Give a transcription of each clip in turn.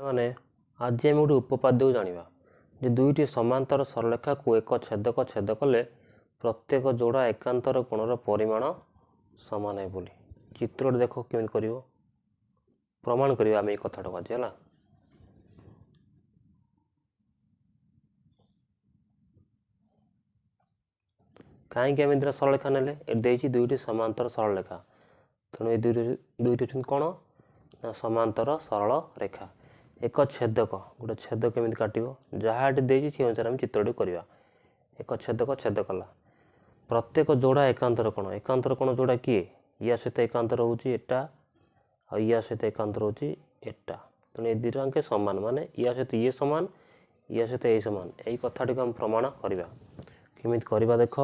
ମାନେ ଆଜି ଆମେ ଗୋଟେ ଉପପାଦ୍ୟକୁ ଜାଣିବା ଯେ ଦୁଇଟି ସମାନ୍ତର ସରଳରେଖାକୁ ଏକ ଛେଦକ ଛେଦ କଲେ ପ୍ରତ୍ୟେକ ଯୋଡ଼ା ଏକାନ୍ତର କୋଣର ପରିମାଣ ସମାନ ହେବ ବୋଲି। ଚିତ୍ରଟି ଦେଖ କେମିତି କରିବ, ପ୍ରମାଣ କରିବା ଆମେ ଏଇ କଥାଟାକୁ ଆଜି ହେଲା। କାହିଁକି ଆମେ ଦୁଇଟା ସରଳରେଖା ନେଲେ? ଏଠି ଦେଇଛି ଦୁଇଟି ସମାନ୍ତର ସରଳରେଖା, ତେଣୁ ଏ ଦୁଇଟି ହେଉଛନ୍ତି କ'ଣ ନା ସମାନ୍ତର ସରଳ ରେଖା। ଏକ ଛେଦକ, ଗୋଟେ ଛେଦ କେମିତି କାଟିବ ଯାହା ଏଠି ଦେଇଛି ସେ ଅନୁସାରେ ଆମେ ଚିତ୍ରଟି କରିବା। ଏକ ଛେଦକ ଛେଦ କଲା, ପ୍ରତ୍ୟେକ ଯୋଡ଼ା ଏକାନ୍ତର କୋଣ, ଏକାନ୍ତର କୋଣ ଯୋଡ଼ା କିଏ? ୟା ସହିତ ଏକାନ୍ତର ହେଉଛି ଏଟା ଆଉ ୟା ସହିତ ଏକାନ୍ତର ହେଉଛି ଏଟା, ତେଣୁ ଏ ଦୁଇଟା ଆଙ୍କେ ସମାନ, ମାନେ ୟା ସହିତ ଇଏ ସମାନ, ୟା ସହିତ ଏଇ ସମାନ। ଏଇ କଥାଟିକୁ ଆମେ ପ୍ରମାଣ କରିବା। କେମିତି କରିବା ଦେଖ,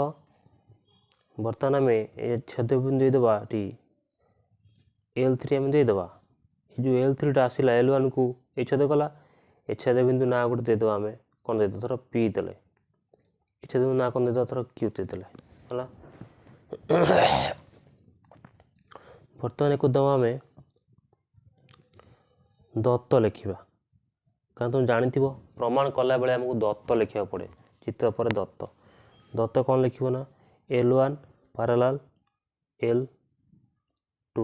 ବର୍ତ୍ତମାନ ଆମେ ଏ ଛେଦବିନ୍ଦୁ ଦେଇଦେବା, ଏଠି L3 ଆମେ ଦେଇଦେବା। ଏ ଯେଉଁ L3ଟା ଆସିଲା L1କୁ ଏଇ ଛେଦ କଲା, ଏ ଛେଦବିନ୍ଦୁ ନାଁ ଗୋଟେ ଦେଇଦେବା, ଆମେ କ'ଣ ଦେଇଦେବା ଧର P ଦେଲେ, ଏ ଛେଦବିନ୍ଦୁ ନାଁ କ'ଣ ଦେଇଦେବା ଧର Q ଦେଇଦେଲେ ହେଲା। ବର୍ତ୍ତମାନ ଏକୁ ଦେବା ଆମେ ଦତ୍ତ ଲେଖିବା, କାରଣ ତୁମେ ଜାଣିଥିବ ପ୍ରମାଣ କଲାବେଳେ ଆମକୁ ଦତ୍ତ ଲେଖିବାକୁ ପଡ଼େ। ଚିତ୍ର ପରେ ଦତ୍ତ, ଦତ୍ତ କ'ଣ ଲେଖିବ ନା L1 ପାରାଲାଲ L2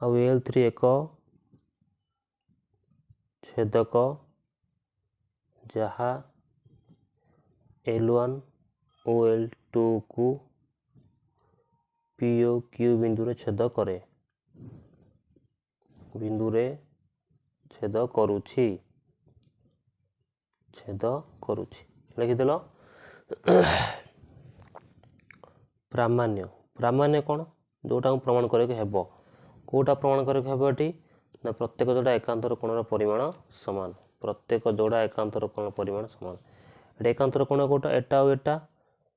ଆଉ L3 ଏକ ଛେଦକ ଯାହା L1 ଓ L2କୁ P ଓ Q ବିନ୍ଦୁରେ ଛେଦ କରେ, ବିନ୍ଦୁରେ ଛେଦ କରୁଛି, ଛେଦ କରୁଛି ଲେଖିଦେଲ। ପ୍ରାମାଣ୍ୟ, ପ୍ରାମାଣ୍ୟ କ'ଣ? ଯେଉଁଟାକୁ ପ୍ରମାଣ କରିବାକୁ ହେବ। କେଉଁଟା ପ୍ରମାଣ କରିବାକୁ ହେବ ଏଠି ନା ପ୍ରତ୍ୟେକ ଯୋଡ଼ା ଏକାନ୍ତର କୋଣର ପରିମାଣ ସମାନ, ପ୍ରତ୍ୟେକ ଯୋଡ଼ା ଏକାନ୍ତର କୋଣର ପରିମାଣ ସମାନ। ଏଠି ଏକାନ୍ତର କୋଣ କେଉଁଟା? ଏଟା ଆଉ ଏଟା,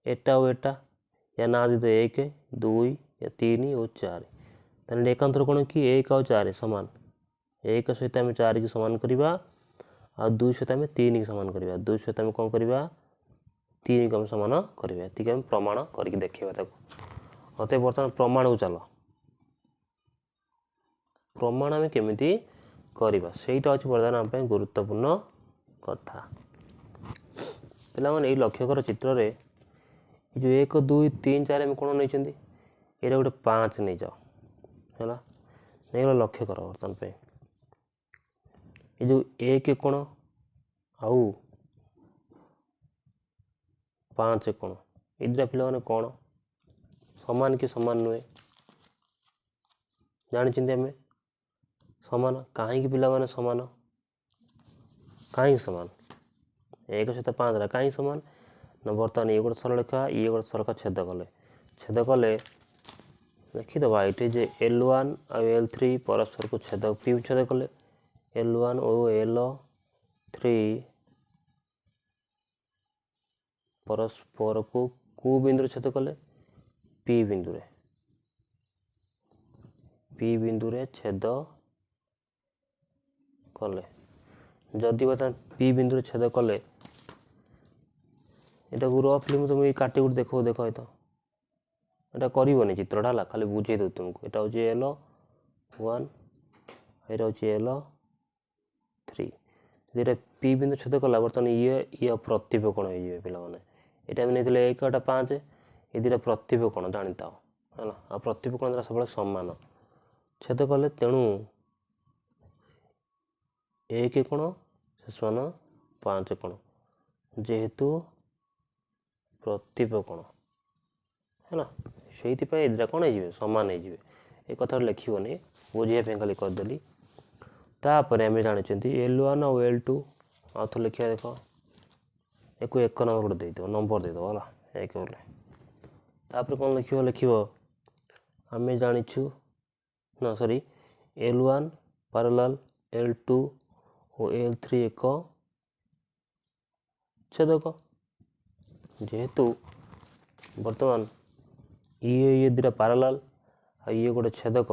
ଏଟା ଆଉ ଏଟା, ୟା ନାଁ ଦେଇଦେବା 1 2 3 ଓ 4। ତାହେଲେ ଏକାନ୍ତର କୋଣ କି 1 ଆଉ 4 ସମାନ, 1 ସହିତ ଆମେ 4କୁ ସମାନ କରିବା ଆଉ 2 ସହିତ ଆମେ 3କୁ ସମାନ କରିବା, 2 ସହିତ ଆମେ କ'ଣ କରିବା 3କୁ ଆମେ ସମାନ କରିବା। ଏତିକି ଆମେ ପ୍ରମାଣ କରିକି ଦେଖେଇବା ତାକୁ। ମୋତେ ବର୍ତ୍ତମାନ ପ୍ରମାଣକୁ ଚାଲ, ପ୍ରମାଣ ଆମେ କେମିତି କରିବା ସେଇଟା ହେଉଛି ବର୍ତ୍ତମାନ ଆମ ପାଇଁ ଗୁରୁତ୍ୱପୂର୍ଣ୍ଣ କଥା। ପିଲାମାନେ ଏଇ ଲକ୍ଷ୍ୟ କର ଚିତ୍ରରେ ଏ ଯେଉଁ 1 2 3 4 ଆମେ କ'ଣ ନେଇଛନ୍ତି, ଏଇଟା ଗୋଟେ 5 ନେଇଯାଅ ହେଲା, ନେଇଗଲା। ଲକ୍ଷ୍ୟ କର ବର୍ତ୍ତମାନ ପାଇଁ ଏ ଯେଉଁ 1 କୋଣ ଆଉ 5 କୋଣ, ଏ ଦୁଇଟା ପିଲାମାନେ କ'ଣ ସମାନ କି ସମାନ ନୁହେଁ? ଜାଣିଛନ୍ତି ଆମେ ସମାନ। କାହିଁକି ପିଲାମାନେ ସମାନ? କାହିଁକି ସମାନ? 1 ସହିତ 5ଟା କାହିଁକି ସମାନ ନା ବର୍ତ୍ତମାନ ଇଏ ଗୋଟେ ସରଳରେଖା, ଇଏ ଗୋଟେ ସରଳରେଖା ଛେଦ କଲେ, ଛେଦ କଲେ ଲେଖିଦେବା ଏଇଠି ଯେ L1 ଆଉ L3 ପରସ୍ପରକୁ ଛେଦ P ଛେଦ କଲେ, L1 ଓ L3 ପରସ୍ପରକୁ କେଉଁ ବିନ୍ଦୁରେ ଛେଦ କଲେ? P ବିନ୍ଦୁରେ, P ବିନ୍ଦୁରେ ଛେଦ କଲେ। ଯଦି ବର୍ତ୍ତମାନ P ବିନ୍ଦୁରେ ଛେଦ କଲେ, ଏଟାକୁ ରଫଲି ମୁଁ ତୁମକୁ କାଟି ଗୋଟେ ଦେଖ ତ, ଏଇଟା କରିବନି ଚିତ୍ରଟା ହେଲା, ଖାଲି ବୁଝେଇ ଦେଉଛି ତୁମକୁ। ଏଇଟା ହେଉଛି L1, ଏଇଟା ହେଉଛି L3। ଯଦି ଏଇଟା P ବିନ୍ଦୁ ଛେଦ କଲା, ବର୍ତ୍ତମାନ ଇଏ ପ୍ରତିଭ କୋଣ ହେଇଯିବେ ପିଲାମାନେ। ଏଇଟା ଆମେ ନେଇଥିଲେ 1 ଏଇଟା 5, ଏ ଦୁଇଟା ପ୍ରତିଭ କୋଣ ଜାଣିଥାଅ ହେଲା। ଆଉ ପ୍ରତିଭ କୋଣ ଦ୍ୱାରା ସବୁବେଳେ ସମାନ ଛେଦ କଲେ, ତେଣୁ 1 କୋଣ ସମାନ 5 କୋଣ, ଯେହେତୁ ପ୍ରତିଭ କୋଣ ହେଲା, ସେଇଥିପାଇଁ ଏ ଦୁଇଟା କ'ଣ ହେଇଯିବେ ସମାନ ହେଇଯିବେ। ଏ କଥାଟା ଲେଖିବନି, ବୁଝିବା ପାଇଁ ଖାଲି କରିଦେଲି। ତାପରେ ଆମେ ଜାଣିଛନ୍ତି L1 ଆଉ L2 ଆଉ ଥରେ ଲେଖିବା ଦେଖ, ଏକୁ 1 ନମ୍ବର ଗୋଟେ ଦେଇଦେବ, ନମ୍ବର ଦେଇଦେବ ହେଲା 1 ବୋଲେ। ତାପରେ କ'ଣ ଲେଖିବ? ଲେଖିବ ଆମେ ଜାଣିଛୁ ନା ସରି L1 ପାରାଲାଲ L2 ଓ L3 ଏକ ଛେଦକ, ଯେହେତୁ ବର୍ତ୍ତମାନ ଇଏ ଦୁଇଟା ପାରାଲାଲ ଆଉ ଇଏ ଗୋଟେ ଛେଦକ,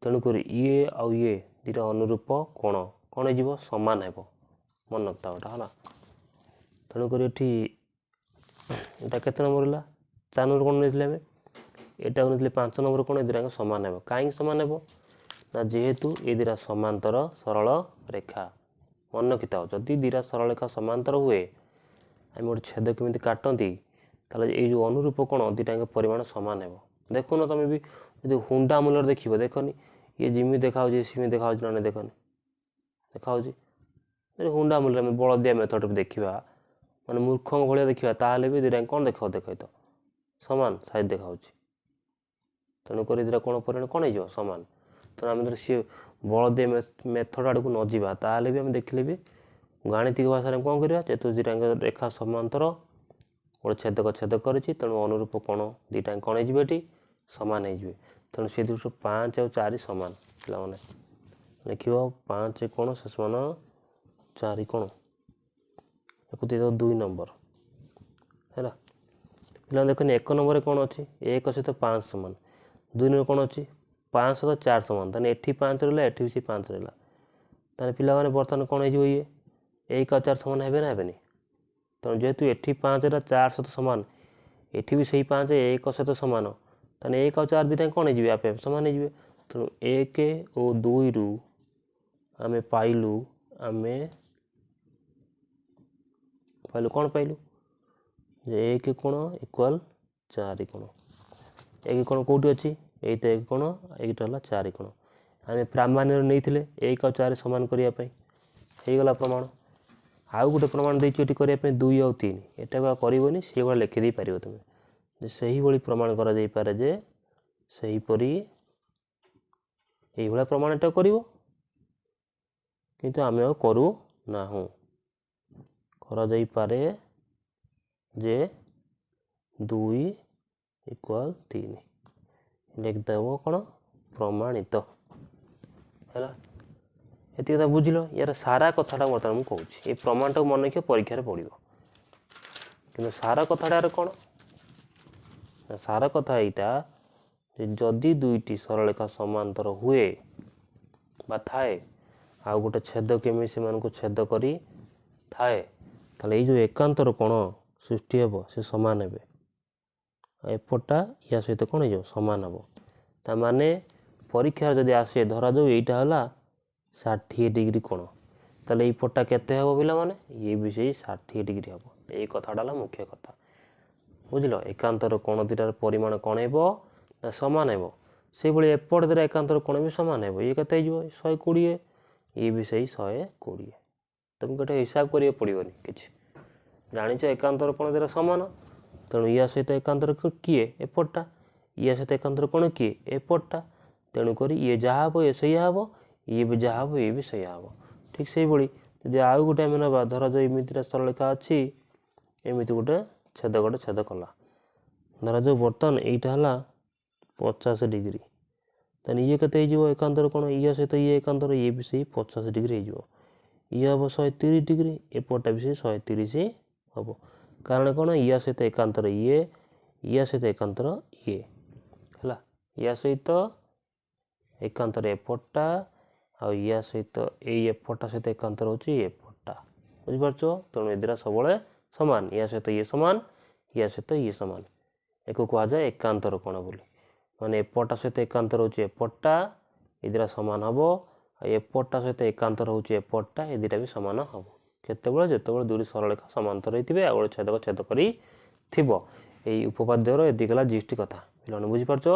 ତେଣୁକରି ଇଏ ଆଉ ଇଏ ଦୁଇଟା ଅନୁରୂପ କୋଣ କ'ଣ ହେଇଯିବ? ସମାନ ହେବ। ମନେ ରଖିଥାଅ ଏଇଟା ହେଲା। ତେଣୁକରି ଏଠି ଏଇଟା କେତେ ନମ୍ବର ହେଲା? 4 ନମ୍ବର କ'ଣ ନେଇଥିଲେ ଆମେ? ଏଇଟାକୁ ନେଇଥିଲେ 5 ନମ୍ବର କୋଣ, ଏ ଦୁଇଟାଙ୍କ ସମାନ ହେବ। କାହିଁକି ସମାନ ହେବ ନା ଯେହେତୁ ଏ ଦୁଇଟା ସମାନ୍ତର ସରଳ ରେଖା, मन रखिथा जदि दुईटा सरलरेखा समांतर हुए आम गोटे छेद केमी काटती ताले ये जो अनुरूप कोण दुईटा परिमाण सामान है देखुन तुम भी जो हुंडा मूल्य देख देखनी ये जिमी देखा सीमी देखा ना देखनी देखा हुंडा मूल्य बलदिया मेथड देखा माने मूर्ख भाया देखा ताल भी दुईटा कौन देख देख तो सामान साइज देखा तेणुक दुटा कौन परिमाण कौन हो सामान तेणु आम सी बलदिया मेथड आड़ को न जावा ताल भी आम देखले भी गाणितिक भाषा कौन करवा जेतु दुईटा रेखा समांतर गोटे छेदक छेद कर तेणु अनुरूप कोण दुईटा कौन होती सामान हो तेणु से दृष्टि 5 और 4 सामान पे लिख 5 कोण से समान 4 कोण या 2 नंबर है पे देखनी 1 नंबर कौन अच्छी 1 सहित 5 सामान 2 नंबर कौन अच्छी 5 सहित 4 सामान ताने एठी 5 रहा एठी भी 5 रहा ताने पिला माने बर्तमान कौन हो ये 1 और 4 सामान है ना हेनी तेणु जेहेतु एठी 5 रहा 4 सहित सामान एठी भी सही 5 1 सहित सामान ताने 1 और 4 दुटा कौन हो आपे सामान हो तेणु 1 और 2 रु आमे पाइलु आमे पाइलु कौन पाइलु जे 1 कोण इक्वाल 4 कोण 1 कोण कौटी अच्छी यही तो 1 कोण एटा है 4 कोण आम प्रामाण्य नहीं 1 और 4 सामान करने गला प्रमाण आउ गोटे प्रमाण देती करने 2 और 3 एटा करनी से भाई लिखिदे पार तुम्हें से ही प्रमाण कर जे सहीपरी ये प्रमाण एटा कर किंतु आम करू ना करे जे 2 इक्वाल 3 लिखदेव कौन प्रमाणित है ये कथा बुझल यार सारा कथाटा बर्तमान मुझे कहूँ ये प्रमाणटा मन रख परीक्षा पड़ो कि सारा कथाटार कौन सारा कथा यहाँ जदि दुईटी सरलरेखा समांतर हुए बा थाए आ गोटे छेद केमी से छेद करी थाए ताले ये जो एकांतर कोण सृष्टि हे से सामान हे एपटा या सहित कौन हो सामान हम ताने परीक्षा जदि आसे धरा जाऊ यहीटा है 60 डिग्री कोण ताले पटा केते हम पिला माने ये भी से 60 डिग्री हम यही कथाटा मुख्य कथा बुझल एकांतर कोण दुटार परिमाण कौन ना सामान हे से भाई एपट द्वारा एकांतर कोण भी सामान हे ये केते 120 ये भी से 120 तुमको गोटे हिसाब करिए पड़ोनी कि जाच एकांतर कोण द्वारा सामान तेणु या सहित एकांतर किए एपटा या सहित एकांतर कोण किए एपटा तेणुक ये जहाँ हम ये सैया हम ये भी जहाँ हम ये भी सैया हम ठीक से भाई जब आउ गोटे आम ना धर जो एमती सरलरेखा अच्छी एमती गोटे छेद कला धर जो बर्तमान यहीटा है 50 डिग्री तेन ये केते एकांतर कोण ये सहित ये एकांतर ये भी से 50 डिग्री हो ये हम 130 डिग्री एपटा भी से 130 हम कारण कौन या सहित एकांतर ये या सहित एकांतर ये है या सहित एकांतर एपटा आ या सहित ये एपटा सहित एकांतर हो एपटा बुझिपार तेणु ए दुटा सब सामान या सहित ये सामान या सहित ये सामान एक कह जाए एकांतर कोण बोली माने एपटा सहित एकांतर हो एपटा ए दुटा सामान हम एपटा सहित एकांतर हो एपटा ए दुटा भी सामान हम केतबेले जेतबेले दुटी सरलरेखा समांतर होइतिबे आ गोटे छेदक छेद करी थिबो एई उपपाद्यर एदिगला जिष्टि कथा पिलाने बुझिपारछ।